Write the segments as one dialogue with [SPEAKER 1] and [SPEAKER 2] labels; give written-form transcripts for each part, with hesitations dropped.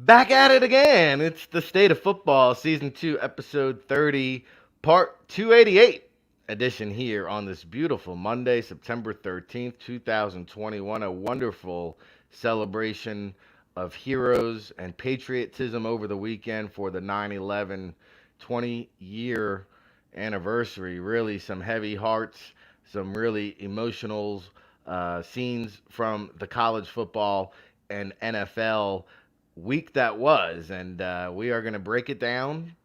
[SPEAKER 1] Back at it again. It's the State of Football, Season 2, Episode 30, Part 288 edition here on this beautiful Monday, September 13th, 2021. A wonderful celebration of heroes and patriotism over the weekend for the 9/11 20-year anniversary. Really, some heavy hearts, some really emotional scenes from the college football and NFL week that was. And we are going to break it down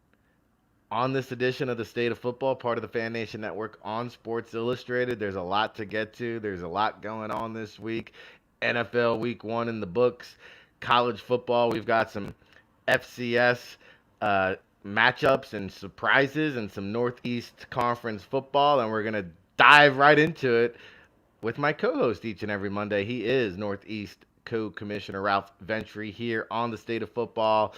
[SPEAKER 1] on this edition of the State of Football, part of the Fan Nation Network on Sports Illustrated. There's a lot to get to. There's a lot going on this week. NFL Week 1 in the books. College football, we've got some FCS matchups and surprises and some Northeast Conference football. And we're going to dive right into it with my co-host each and every Monday. He is Northeast Co-Commissioner Ralph Ventre here on the State of Football.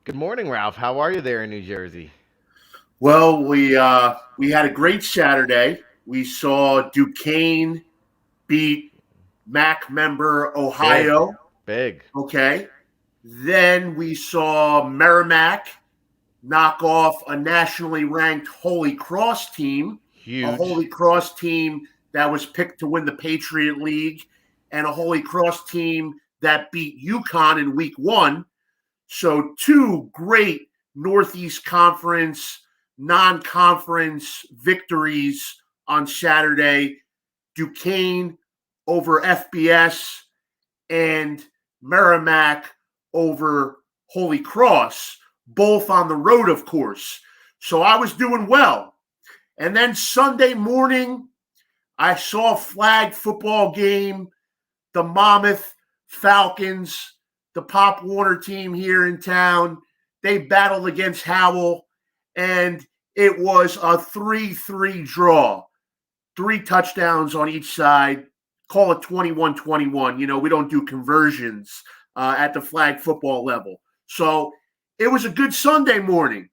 [SPEAKER 1] Good morning, Ralph. How are you there in New Jersey?
[SPEAKER 2] Well, we had a great Saturday. We saw Duquesne beat MAC member Ohio.
[SPEAKER 1] Big.
[SPEAKER 2] Okay. Then we saw Merrimack knock off a nationally ranked Holy Cross team.
[SPEAKER 1] Huge.
[SPEAKER 2] A Holy Cross team that was picked to win the Patriot League, and a Holy Cross team that beat UConn in week 1. So 2 great Northeast Conference, non-conference victories on Saturday. Duquesne over FBS and Merrimack over Holy Cross, both on the road, of course. So I was doing well. And then Sunday morning, I saw a flag football game, the Monmouth Falcons, the Pop Warner team here in town. They battled against Howell, and it was a 3-3 draw. 3 touchdowns on each side. Call it 21-21. You know, we don't do conversions at the flag football level. So it was a good Sunday morning.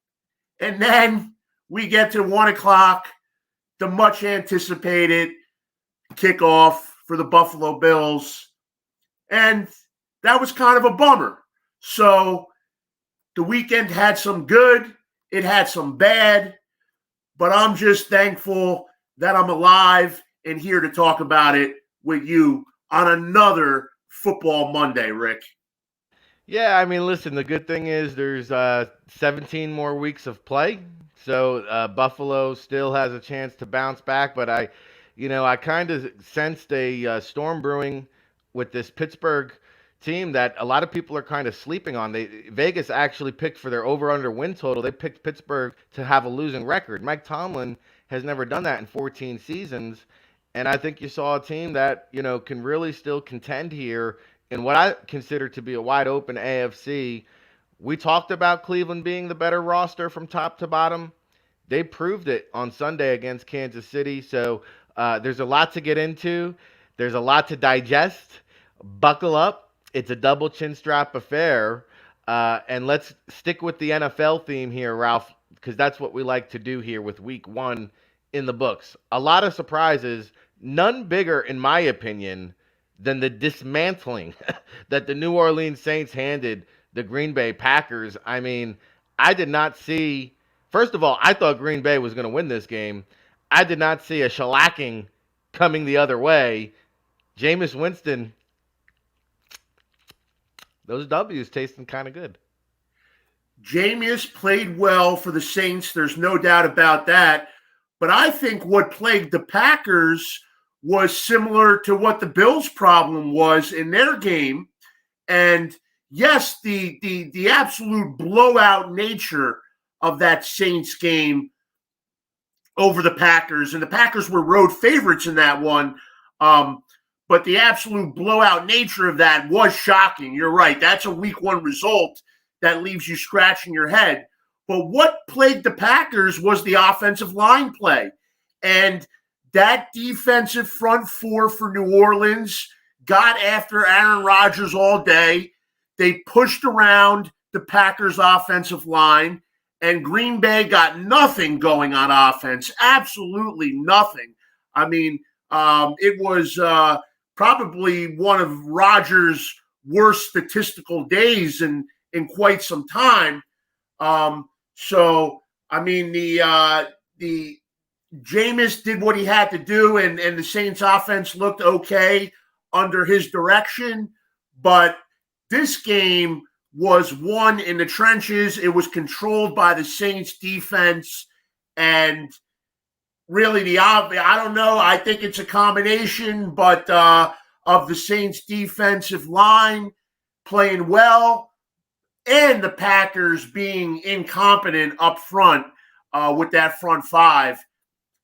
[SPEAKER 2] And then we get to 1 o'clock, the much anticipated kickoff for the Buffalo Bills. And that was kind of a bummer. So the weekend had some good, it had some bad, but I'm just thankful that I'm alive and here to talk about it with you on another Football Monday, Rick.
[SPEAKER 1] Yeah, I mean, listen, the good thing is there's 17 more weeks of play. So Buffalo still has a chance to bounce back, but I kind of sensed a storm brewing with this Pittsburgh team that a lot of people are kind of sleeping on. Vegas actually picked for their over-under win total. They picked Pittsburgh to have a losing record. Mike Tomlin has never done that in 14 seasons, and I think you saw a team that can really still contend here in what I consider to be a wide open AFC. We talked about Cleveland being the better roster from top to bottom. They proved it on Sunday against Kansas City. So there's a lot to get into. There's a lot to digest. Buckle up. It's a double chin strap affair. And let's stick with the NFL theme here, Ralph, because that's what we like to do here with week 1 in the books. A lot of surprises, none bigger, in my opinion, than the dismantling that the New Orleans Saints handed the Green Bay Packers. I mean, I did not see. First of all, I thought Green Bay was going to win this game. I did not see a shellacking coming the other way. Jameis Winston, those W's tasting kind of good.
[SPEAKER 2] Jameis played well for the Saints. There's no doubt about that. But I think what plagued the Packers was similar to what the Bills' problem was in their game. And yes, the absolute blowout nature of that Saints game over the Packers, and the Packers were road favorites in that one, but the absolute blowout nature of that was shocking. You're right. That's a week 1 result that leaves you scratching your head. But what plagued the Packers was the offensive line play. And that defensive front 4 for New Orleans got after Aaron Rodgers all day. They pushed around the Packers' offensive line, and Green Bay got nothing going on offense, absolutely nothing. I mean, it was probably one of Rodgers' worst statistical days in in quite some time. So I mean, the Jameis did what he had to do, and the Saints offense looked okay under his direction. But this game was won in the trenches. It was controlled by the Saints defense. And really, I don't know. I think it's a combination, but of the Saints defensive line playing well and the Packers being incompetent up front with that front five.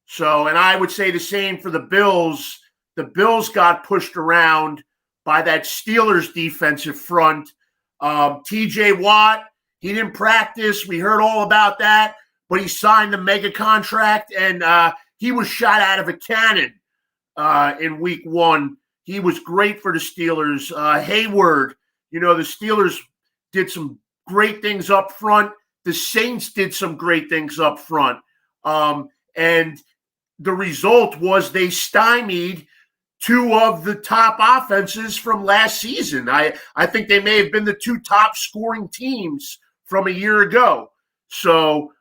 [SPEAKER 2] So, and I would say the same for the Bills. The Bills got pushed around by that Steelers defensive front. TJ Watt, he didn't practice. We heard all about that, but he signed the mega contract, and he was shot out of a cannon in week one. He was great for the Steelers. Hayward, the Steelers did some great things up front. The Saints did some great things up front. And the result was they stymied two of the top offenses from last season. I think they may have been the two top scoring teams from a year ago. So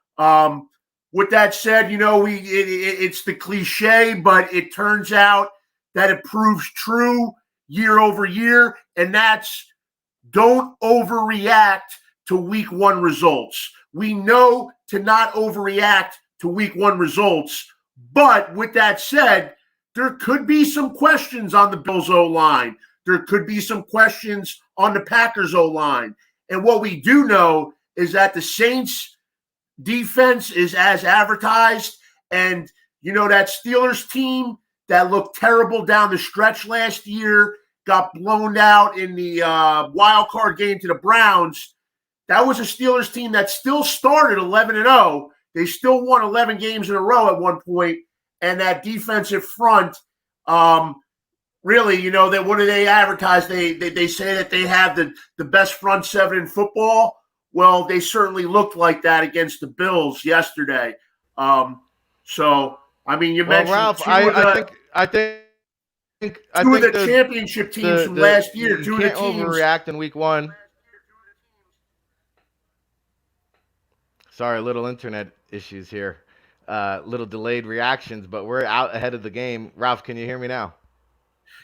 [SPEAKER 2] with that said, it's the cliche, but it turns out that it proves true year over year, and that's don't overreact to week one results. We know to not overreact to week one results, but with that said, there could be some questions on the Bills O-line. There could be some questions on the Packers O-line. And what we do know is that the Saints defense is as advertised. And, that Steelers team that looked terrible down the stretch last year, got blown out in the wild card game to the Browns. That was a Steelers team that still started 11-0. They still won 11 games in a row at one point. And that defensive front, really, what do they advertise? They say that they have the best front seven in football. Well, they certainly looked like that against the Bills yesterday. So, I mean, you mentioned
[SPEAKER 1] Ralph, I think
[SPEAKER 2] two of the championship teams from last year.
[SPEAKER 1] You can't overreact in week one. Sorry, little internet issues here. Little delayed reactions, but we're out ahead of the game. Ralph, can you hear me now?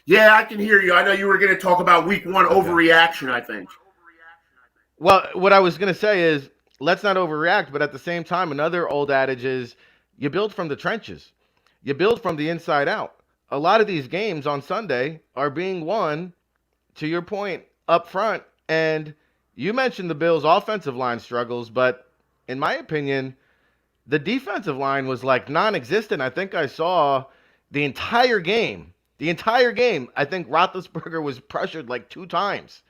[SPEAKER 2] Yeah, I can hear you. I know you were going to talk about week one overreaction, I think.
[SPEAKER 1] Well, what I was going to say is let's not overreact, but at the same time, another old adage is you build from the trenches. You build from the inside out. A lot of these games on Sunday are being won, to your point, up front. And you mentioned the Bills' offensive line struggles, but in my opinion, the defensive line was like non-existent. I think I saw the entire game. I think Roethlisberger was pressured like 2 times.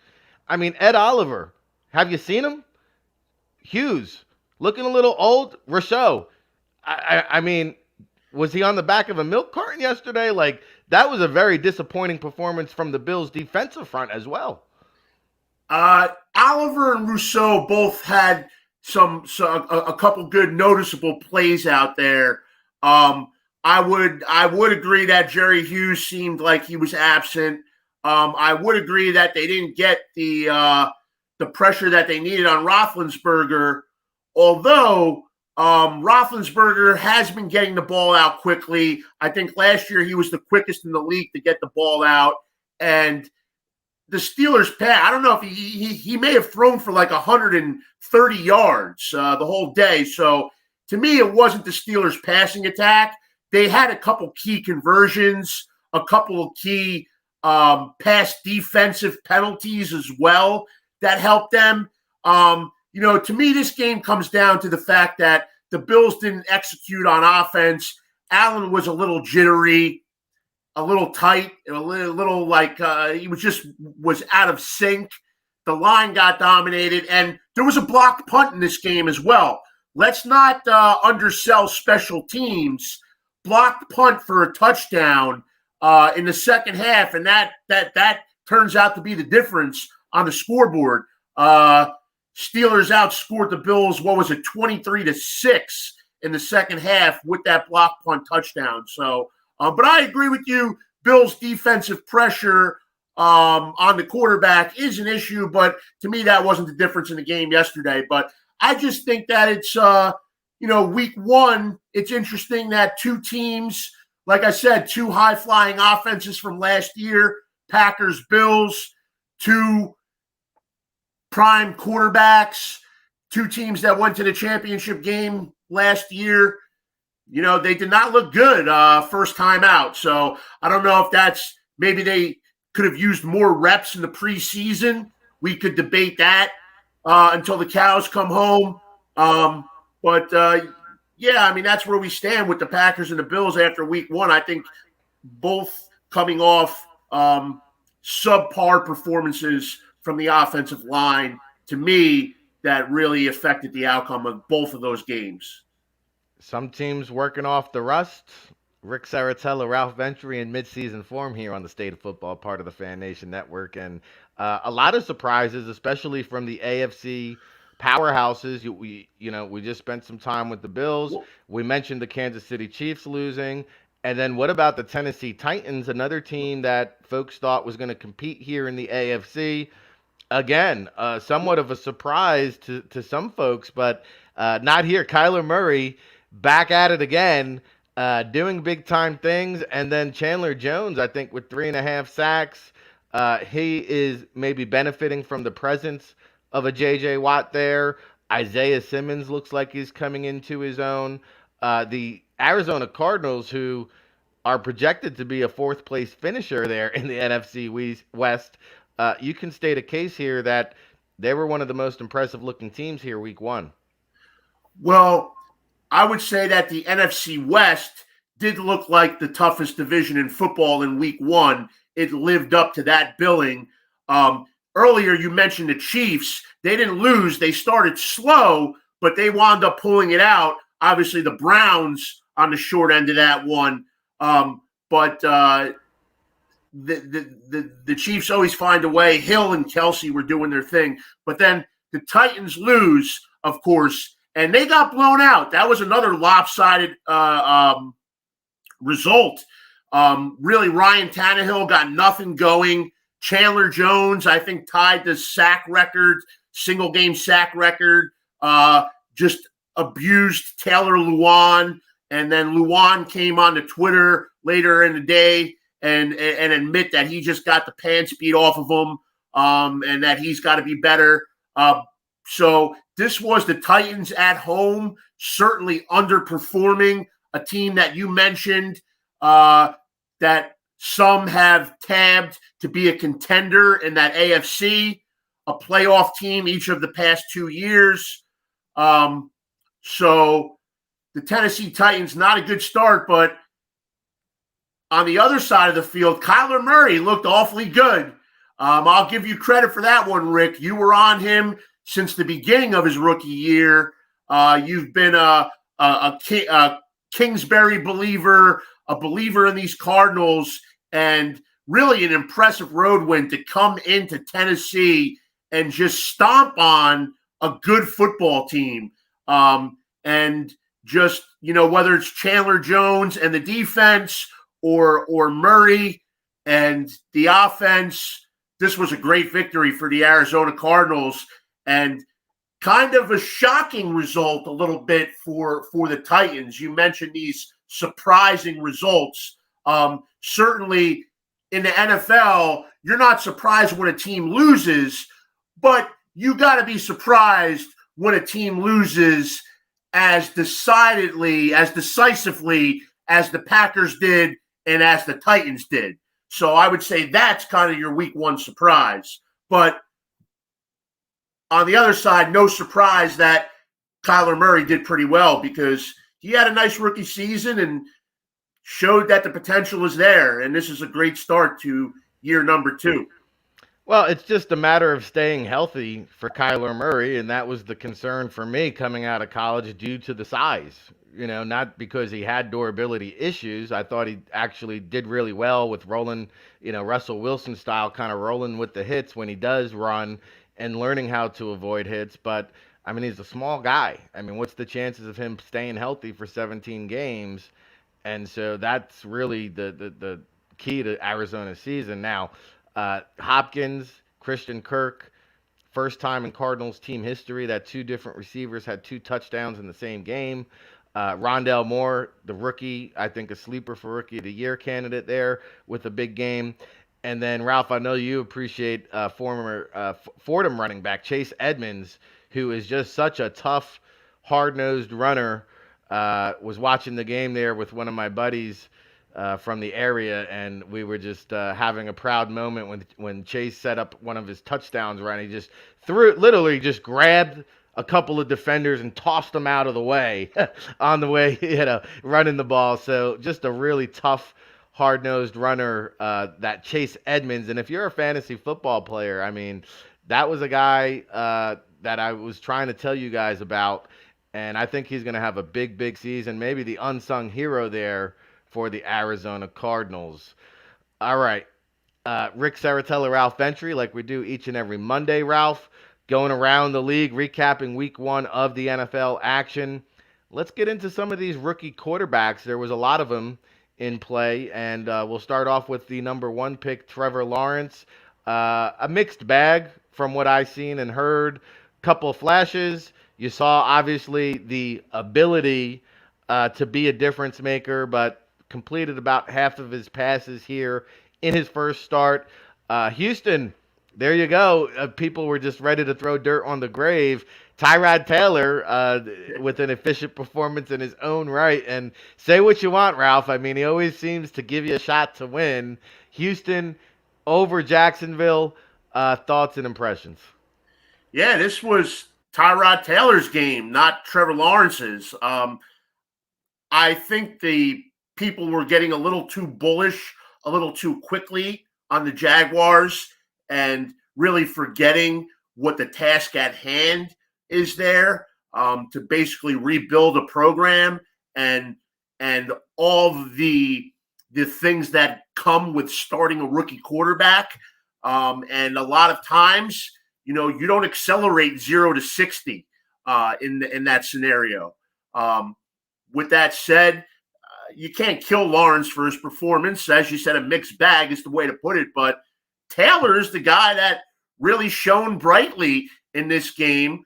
[SPEAKER 1] I mean, Ed Oliver, have you seen him? Hughes, looking a little old. Rousseau, I mean, was he on the back of a milk carton yesterday? Like, that was a very disappointing performance from the Bills' defensive front as well.
[SPEAKER 2] Oliver and Rousseau both had a couple good noticeable plays out there. I would agree that Jerry Hughes seemed like he was absent. I would agree that they didn't get the pressure that they needed on Roethlisberger, although Roethlisberger has been getting the ball out quickly. I think last year he was the quickest in the league to get the ball out. And the Steelers pass, I don't know if he may have thrown for like 130 yards the whole day. So to me, it wasn't the Steelers passing attack. They had a couple key conversions, a couple of key pass defensive penalties as well that helped them. To me, this game comes down to the fact that the Bills didn't execute on offense. Allen was a little jittery, a little tight, a little like he was out of sync. The line got dominated, and there was a blocked punt in this game as well. Let's not undersell special teams. Blocked punt for a touchdown in the second half, and that turns out to be the difference on the scoreboard. Steelers outscored the Bills, 23-6 in the second half with that block punt touchdown. So, but I agree with you. Bills defensive pressure on the quarterback is an issue, but to me, that wasn't the difference in the game yesterday. But I just think that it's, week one, it's interesting that two teams, like I said, two high-flying offenses from last year, Packers, Bills, two prime quarterbacks, two teams that went to the championship game last year. They did not look good first time out. So I don't know if that's maybe they could have used more reps in the preseason. We could debate that until the cows come home. That's where we stand with the Packers and the Bills after week one. I think both coming off subpar performances from the offensive line, to me, that really affected the outcome of both of those games.
[SPEAKER 1] Some teams working off the rust. Ric Serritella, Ralph Ventre in midseason form here on the State of Football, part of the Fan Nation Network, and a lot of surprises, especially from the AFC powerhouses. We just spent some time with the Bills. We mentioned the Kansas City Chiefs losing, and then what about the Tennessee Titans, another team that folks thought was going to compete here in the AFC? Again, somewhat of a surprise to some folks, but not here. Kyler Murray back at it again, doing big time things. And then Chandler Jones, I think, with 3.5 sacks. He is maybe benefiting from the presence of a J.J. Watt there. Isaiah Simmons looks like he's coming into his own. The Arizona Cardinals, who are projected to be a fourth place finisher there in the NFC West, you can state a case here that they were one of the most impressive looking teams here week one.
[SPEAKER 2] Well, I would say that the NFC West did look like the toughest division in football in week one. It lived up to that billing. Earlier, you mentioned the Chiefs. They didn't lose. They started slow, but they wound up pulling it out. Obviously, the Browns on the short end of that one. The Chiefs always find a way. Hill and Kelsey were doing their thing. But then the Titans lose, of course, and they got blown out. That was another lopsided result. Really, Ryan Tannehill got nothing going. Chandler Jones, I think, tied the sack record, single-game sack record. Just abused Taylor Lewan. And then Lewan came on to Twitter later in the day and admit that he just got the pants beat off of him and that he's got to be better. So this was the Titans at home, certainly underperforming a team that you mentioned that some have tabbed to be a contender in that AFC, a playoff team each of the past 2 years. So the Tennessee Titans, not a good start, but on the other side of the field, Kyler Murray looked awfully good. I'll give you credit for that one, Rick. You were on him since the beginning of his rookie year. You've been a Kingsbury believer, a believer in these Cardinals, and really an impressive road win to come into Tennessee and just stomp on a good football team. And just, whether it's Chandler Jones and the defense or Murray and the offense, this was a great victory for the Arizona Cardinals and kind of a shocking result a little bit for the Titans. You mentioned these surprising results. Certainly in the NFL, you're not surprised when a team loses, but you got to be surprised when a team loses as decisively as the Packers did and as the Titans did. So I would say that's kind of your week one surprise. But on the other side, no surprise that Kyler Murray did pretty well because he had a nice rookie season and showed that the potential is there. And this is a great start to year number 2.
[SPEAKER 1] Well, it's just a matter of staying healthy for Kyler Murray, and that was the concern for me coming out of college due to the size. Not because he had durability issues. I thought he actually did really well with rolling, Russell Wilson style, kind of rolling with the hits when he does run and learning how to avoid hits. But, he's a small guy. What's the chances of him staying healthy for 17 games? And so that's really the key to Arizona's season. Now, Hopkins, Christian Kirk, first time in Cardinals team history that two different receivers had two touchdowns in the same game. Rondell Moore, the rookie, I think a sleeper for rookie of the year candidate there with a big game. And then Ralph, I know you appreciate former Fordham running back Chase Edmonds, who is just such a tough, hard-nosed runner. Was watching the game there with one of my buddies from the area, and we were just having a proud moment when Chase set up one of his touchdowns. Right, he just literally just grabbed a couple of defenders and tossed them out of the way on the way, running the ball. So just a really tough, hard-nosed runner, that Chase Edmonds. And if you're a fantasy football player, I mean, that was a guy that I was trying to tell you guys about. And I think he's going to have a big, big season. Maybe the unsung hero there for the Arizona Cardinals. All right. Ric Serritella, Ralph Ventre, like we do each and every Monday, Ralph, going around the league, recapping week 1 of the NFL action. Let's get into some of these rookie quarterbacks. There was a lot of them in play, and we'll start off with the number 1 pick, Trevor Lawrence. A mixed bag from what I've seen and heard. Couple of flashes. You saw, obviously, the ability to be a difference maker, but completed about half of his passes here in his first start. Houston, there you go. People were just ready to throw dirt on the grave. Tyrod Taylor with an efficient performance in his own right. And say what you want, Ralph. I mean, he always seems to give you a shot to win. Houston over Jacksonville. Thoughts and impressions?
[SPEAKER 2] Yeah, this was Tyrod Taylor's game, not Trevor Lawrence's. I think the people were getting a little too bullish, a little too quickly on the Jaguars, and really forgetting what the task at hand is there, to basically rebuild a program and all the things that come with starting a rookie quarterback. And a lot of times, you don't accelerate 0 to 60 in that scenario. With that said, you can't kill Lawrence for his performance. As you said, a mixed bag is the way to put it. But Taylor is the guy that really shone brightly in this game.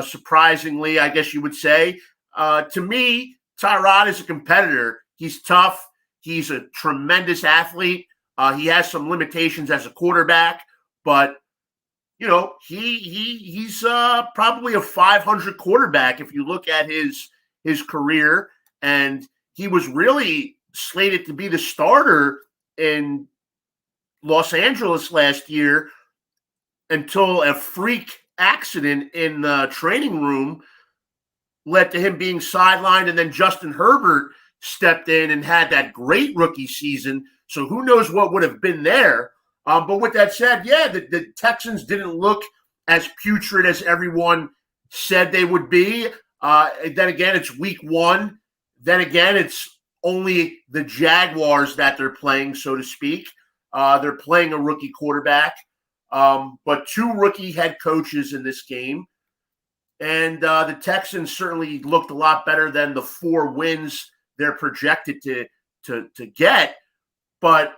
[SPEAKER 2] Surprisingly, I guess you would say. To me, Tyrod is a competitor. He's tough. He's a tremendous athlete. He has some limitations as a quarterback, but he's probably a 500 quarterback if you look at his career, and he was really slated to be the starter in Los Angeles last year until a freak accident in the training room led to him being sidelined, and then Justin Herbert stepped in and had that great rookie season. So who knows what would have been there. But with that said, yeah, the Texans didn't look as putrid as everyone said they would be. Then again, it's week 1. Then again, it's only the Jaguars that they're playing, so to speak. They're playing a rookie quarterback, but 2 rookie head coaches in this game. And the Texans certainly looked a lot better than the 4 wins they're projected to get. But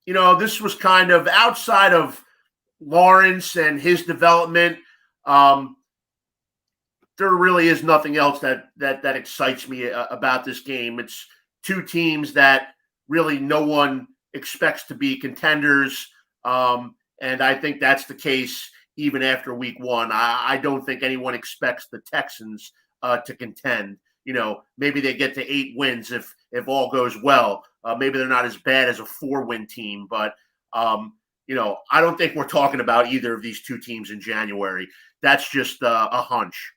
[SPEAKER 2] this was kind of outside of Lawrence and his development. There really is nothing else that excites me about this game. It's 2 teams that really no one expects to be contenders. And I think that's the case even after week 1. I don't think anyone expects the Texans to contend. Maybe they get to 8 wins if all goes well. Maybe they're not as bad as a 4-win team, but I don't think we're talking about either of these 2 teams in January. That's just a hunch.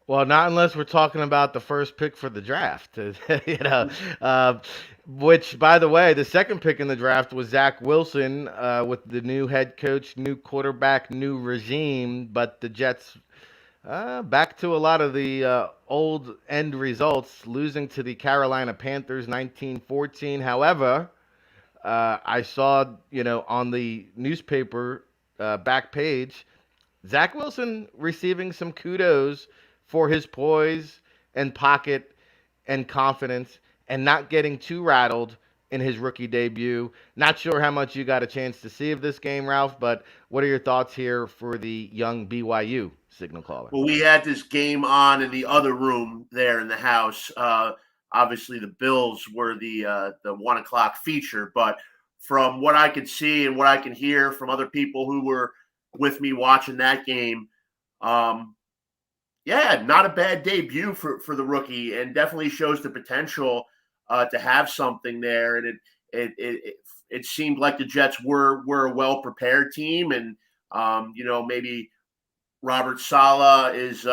[SPEAKER 1] Well, not unless we're talking about the first pick for the draft. Which, by the way, the second pick in the draft was Zach Wilson with the new head coach, new quarterback, new regime. But the Jets, back to a lot of the old end results, losing to the Carolina Panthers 19-14. However, I saw, on the newspaper back page, Zach Wilson receiving some kudos for his poise and pocket and confidence and not getting too rattled in his rookie debut. Not sure how much you got a chance to see of this game, Ralph, but what are your thoughts here for the young BYU signal caller?
[SPEAKER 2] Well, we had this game on in the other room there in the house. Obviously, the Bills were the 1 o'clock feature, but from what I could see and what I can hear from other people who were with me watching that game, um, yeah, not a bad debut for the rookie, and definitely shows the potential to have something there. And it seemed like the Jets were a well prepared team, and maybe Robert Saleh is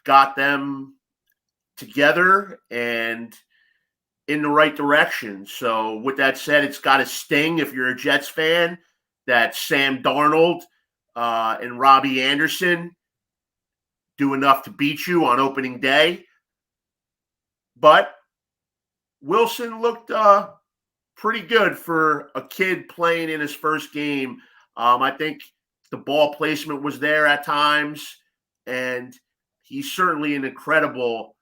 [SPEAKER 2] got them together and in the right direction. So with that said, it's got to sting if you're a Jets fan that Sam Darnold and Robbie Anderson do enough to beat you on opening day. But Wilson looked pretty good for a kid playing in his first game. I think the ball placement was there at times, and he's certainly an incredible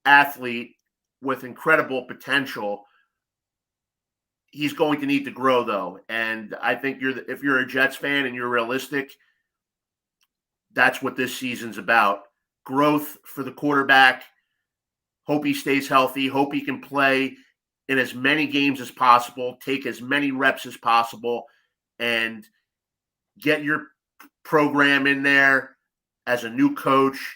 [SPEAKER 2] athlete with incredible potential. He's going to need to grow, though, and I think if you're a Jets fan and you're realistic, that's what this season's about. Growth for the quarterback. Hope he stays healthy. Hope he can play in as many games as possible, take as many reps as possible, and get your program in there as a new coach,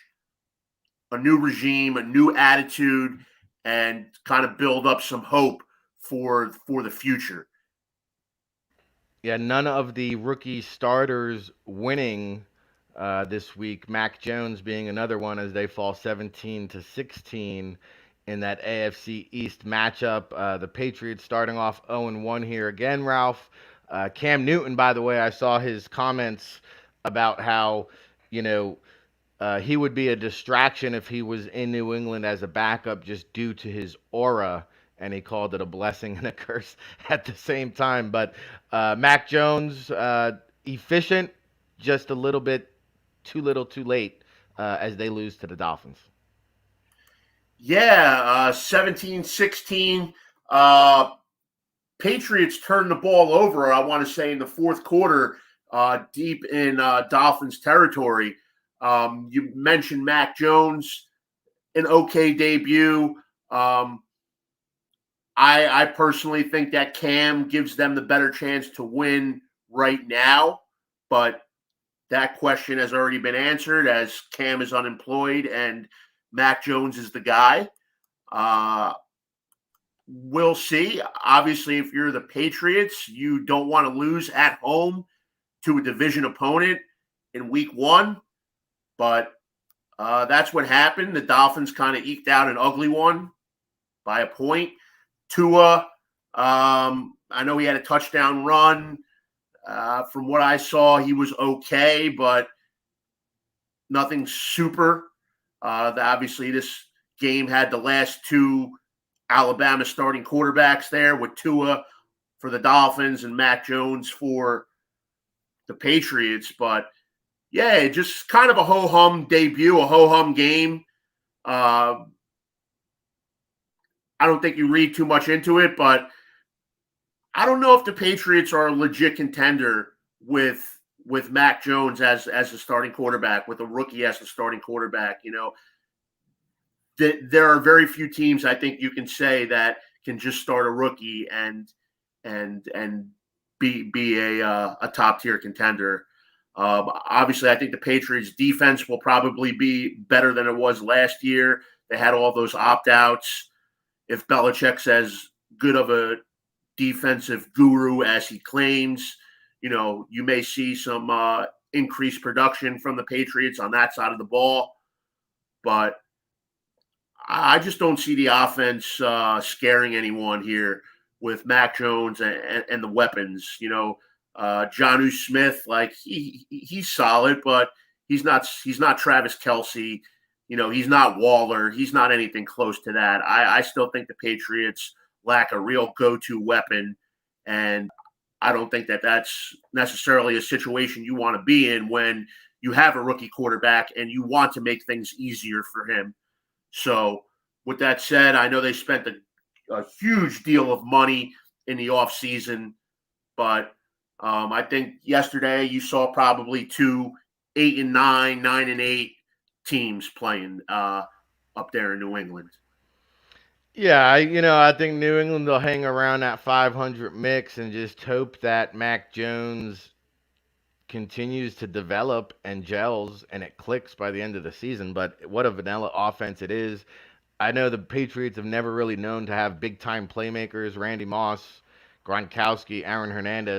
[SPEAKER 2] a new regime, a new attitude, and kind of build up some hope for the future.
[SPEAKER 1] Yeah, none of the rookie starters winning this week. Mac Jones being another one as they fall 17-16 in that AFC East matchup. The Patriots starting off 0-1 here again, Ralph. Cam Newton, by the way, I saw his comments about how, you know, he would be a distraction if he was in New England as a backup just due to his aura, and he called it a blessing and a curse at the same time. But Mac Jones, efficient, just a little bit too little, too late as they lose to the Dolphins.
[SPEAKER 2] Yeah, 17-16. Patriots turned the ball over, I want to say, in the fourth quarter, deep in Dolphins territory. You mentioned Mac Jones, an okay debut. I personally think that Cam gives them the better chance to win right now, but that question has already been answered as Cam is unemployed and Mac Jones is the guy. We'll see. Obviously, if you're the Patriots, you don't want to lose at home to a division opponent in week one, but that's what happened. The Dolphins kind of eked out an ugly one by a point. Tua, I know he had a touchdown run. From what I saw, he was okay, but nothing super. Obviously, this game had the last two Alabama starting quarterbacks there with Tua for the Dolphins and Mac Jones for the Patriots. But, yeah, just kind of a ho-hum debut, a ho-hum game. I don't think you read too much into it, but I don't know if the Patriots are a legit contender with Mac Jones as a starting quarterback, with a rookie as the starting quarterback. You know, there are very few teams I think you can say that can just start a rookie and be a top tier contender. Obviously, I think the Patriots defense will probably be better than it was last year. They had all those opt outs. If Belichick's as good of a defensive guru as he claims, you know, you may see some increased production from the Patriots on that side of the ball. But I just don't see the offense scaring anyone here with Mac Jones and the weapons. You know, Jonnu Smith, like he's solid, but he's not Travis Kelce. You know, he's not Waller. He's not anything close to that. I still think the Patriots lack a real go-to weapon, and I don't think that that's necessarily a situation you want to be in when you have a rookie quarterback and you want to make things easier for him. So with that said, I know they spent a huge deal of money in the offseason, but I think yesterday you saw probably 2 8-9, 9-8 teams playing up there in New England.
[SPEAKER 1] Yeah, I think New England will hang around that 500 mix and just hope that Mac Jones continues to develop and gels and it clicks by the end of the season. But what a vanilla offense it is. I know the Patriots have never really known to have big time playmakers. Randy Moss, Gronkowski, Aaron Hernandez.